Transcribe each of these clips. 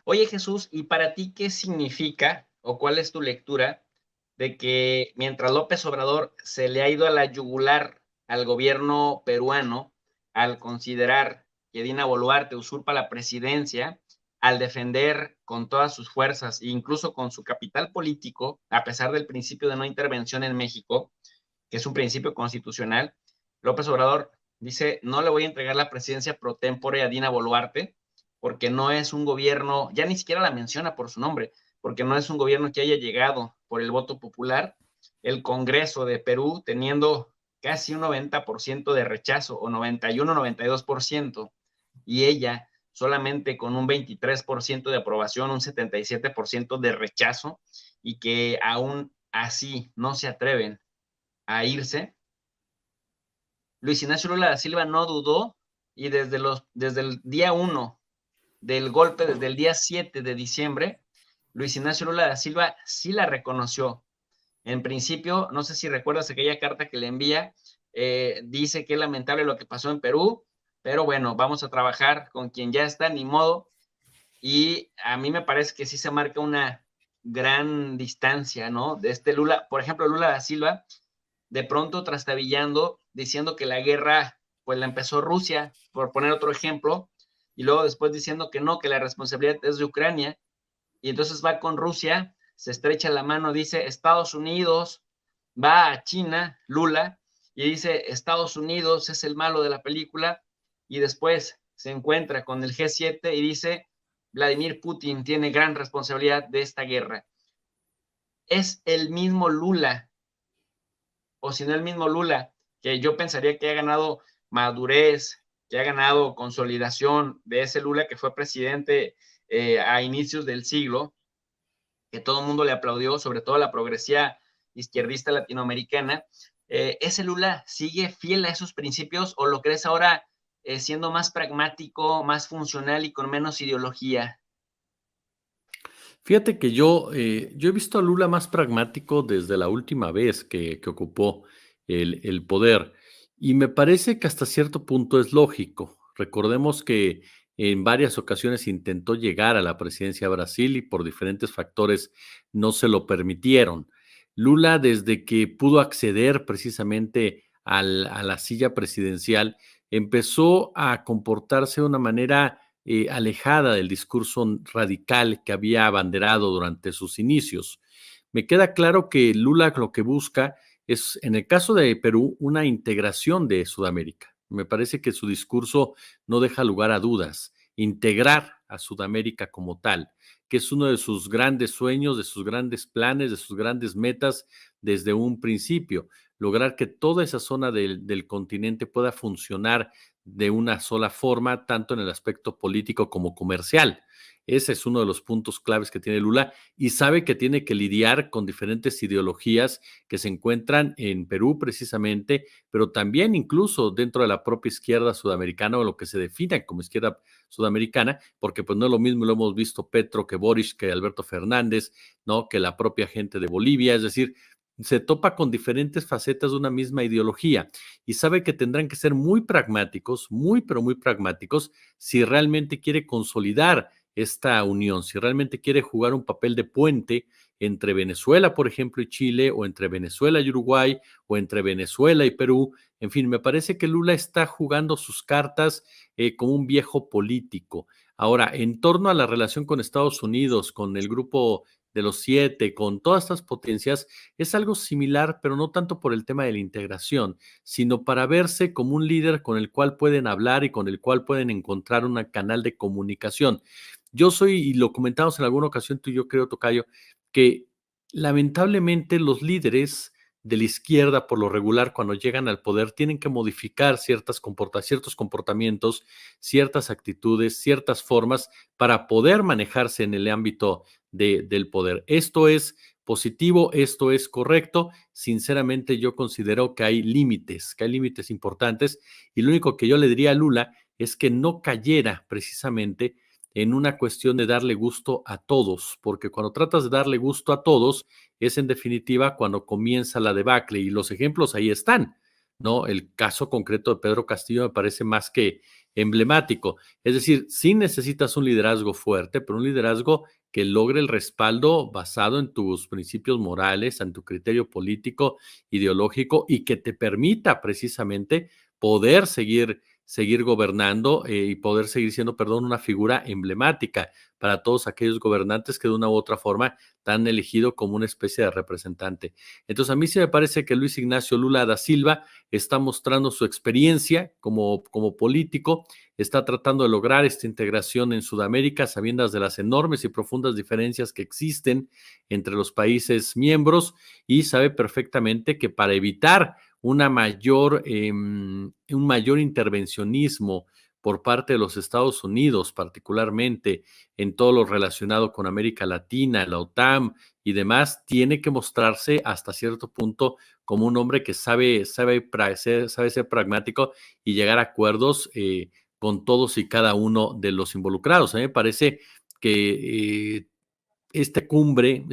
Oye, Jesús, ¿y para ti qué significa o cuál es tu lectura de que mientras López Obrador se le ha ido a la yugular al gobierno peruano al considerar que Dina Boluarte usurpa la presidencia, al defender con todas sus fuerzas e incluso con su capital político, a pesar del principio de no intervención en México, que es un principio constitucional, López Obrador dice, no le voy a entregar la presidencia pro tempore a Dina Boluarte, porque no es un gobierno, ya ni siquiera la menciona por su nombre, porque no es un gobierno que haya llegado por el voto popular. El Congreso de Perú, teniendo casi un 90% de rechazo, o 91, 92%, y ella solamente con un 23% de aprobación, un 77% de rechazo, y que aún así no se atreven a irse, Luis Ignacio Lula da Silva no dudó y desde el día 1 del golpe, desde el día 7 de diciembre, Luis Ignacio Lula da Silva sí la reconoció. En principio, no sé si recuerdas aquella carta que le envía, dice que es lamentable lo que pasó en Perú, pero bueno, vamos a trabajar con quien ya está, ni modo. Y a mí me parece que sí se marca una gran distancia, ¿no? De este Lula, por ejemplo, Lula da Silva de pronto trastabillando, diciendo que la guerra pues la empezó Rusia, por poner otro ejemplo, y luego después diciendo que no, que la responsabilidad es de Ucrania, y entonces va con Rusia, se estrecha la mano, dice Estados Unidos, va a China, Lula, y dice Estados Unidos es el malo de la película, y después se encuentra con el G7 y dice Vladimir Putin tiene gran responsabilidad de esta guerra. Es el mismo Lula o si no el mismo Lula, que yo pensaría que ha ganado madurez, que ha ganado consolidación de ese Lula que fue presidente a inicios del siglo, que todo el mundo le aplaudió, sobre todo la progresía izquierdista latinoamericana. ¿Ese Lula sigue fiel a esos principios o lo crees ahora siendo más pragmático, más funcional y con menos ideología? Fíjate que yo he visto a Lula más pragmático desde la última vez que ocupó el poder, y me parece que hasta cierto punto es lógico. Recordemos que en varias ocasiones intentó llegar a la presidencia de Brasil y por diferentes factores no se lo permitieron. Lula, desde que pudo acceder precisamente a la silla presidencial, empezó a comportarse de una manera alejada del discurso radical que había abanderado durante sus inicios. Me queda claro que Lula lo que busca es, en el caso de Perú, una integración de Sudamérica. Me parece que su discurso no deja lugar a dudas. Integrar a Sudamérica como tal, que es uno de sus grandes sueños, de sus grandes planes, de sus grandes metas desde un principio. Lograr que toda esa zona del continente pueda funcionar de una sola forma, tanto en el aspecto político como comercial. Ese es uno de los puntos claves que tiene Lula y sabe que tiene que lidiar con diferentes ideologías que se encuentran en Perú precisamente, pero también incluso dentro de la propia izquierda sudamericana o lo que se define como izquierda sudamericana, porque pues no es lo mismo, lo hemos visto Petro que Boris, que Alberto Fernández, ¿no? Que la propia gente de Bolivia, es decir, se topa con diferentes facetas de una misma ideología y sabe que tendrán que ser muy pragmáticos, muy, pero muy pragmáticos, si realmente quiere consolidar esta unión, si realmente quiere jugar un papel de puente entre Venezuela, por ejemplo, y Chile, o entre Venezuela y Uruguay, o entre Venezuela y Perú. En fin, me parece que Lula está jugando sus cartas como un viejo político. Ahora, en torno a la relación con Estados Unidos, con el grupo de los siete, con todas estas potencias, es algo similar, pero no tanto por el tema de la integración, sino para verse como un líder con el cual pueden hablar y con el cual pueden encontrar un canal de comunicación. Yo soy, y lo comentamos en alguna ocasión tú y yo creo, Tocayo, que lamentablemente los líderes de la izquierda, por lo regular, cuando llegan al poder, tienen que modificar ciertos comportamientos, ciertas actitudes, ciertas formas para poder manejarse en el ámbito del poder. Esto es positivo, esto es correcto. Sinceramente, yo considero que hay límites importantes, y lo único que yo le diría a Lula es que no cayera precisamente en una cuestión de darle gusto a todos, porque cuando tratas de darle gusto a todos, es en definitiva cuando comienza la debacle, y los ejemplos ahí están. ¿no? El caso concreto de Pedro Castillo me parece más que emblemático. Es decir, sí necesitas un liderazgo fuerte, pero un liderazgo que logre el respaldo basado en tus principios morales, en tu criterio político, ideológico y que te permita precisamente poder seguir gobernando y poder seguir siendo, perdón, una figura emblemática para todos aquellos gobernantes que de una u otra forma te han elegido como una especie de representante. Entonces, a mí sí me parece que Luis Ignacio Lula da Silva está mostrando su experiencia como político, está tratando de lograr esta integración en Sudamérica, sabiendo de las enormes y profundas diferencias que existen entre los países miembros y sabe perfectamente que para evitar un mayor intervencionismo por parte de los Estados Unidos, particularmente en todo lo relacionado con América Latina, la OTAN y demás, tiene que mostrarse hasta cierto punto como un hombre que sabe ser pragmático y llegar a acuerdos con todos y cada uno de los involucrados. A mí me parece que esta cumbre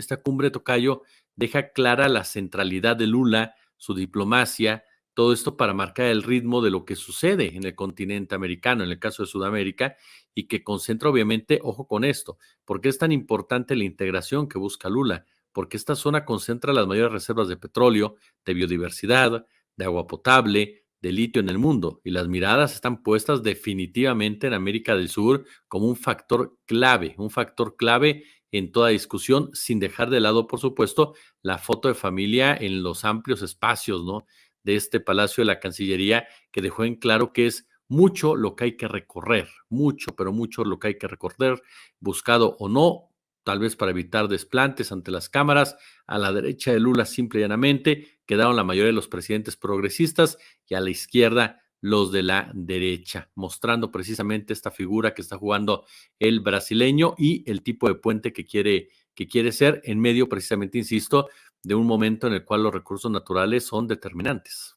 tocayo, deja clara la centralidad de Lula, su diplomacia, todo esto para marcar el ritmo de lo que sucede en el continente americano, en el caso de Sudamérica, y que concentra obviamente, ojo con esto, porque es tan importante la integración que busca Lula, porque esta zona concentra las mayores reservas de petróleo, de biodiversidad, de agua potable, de litio en el mundo, y las miradas están puestas definitivamente en América del Sur como un factor clave en toda discusión, sin dejar de lado, por supuesto, la foto de familia en los amplios espacios, ¿no? De este Palacio de la Cancillería, que dejó en claro que es mucho lo que hay que recorrer, mucho, pero mucho lo que hay que recorrer, buscado o no, tal vez para evitar desplantes ante las cámaras. A la derecha de Lula, simple y llanamente, quedaron la mayoría de los presidentes progresistas y a la izquierda los de la derecha, mostrando precisamente esta figura que está jugando el brasileño y el tipo de puente que quiere ser en medio, precisamente, insisto, de un momento en el cual los recursos naturales son determinantes.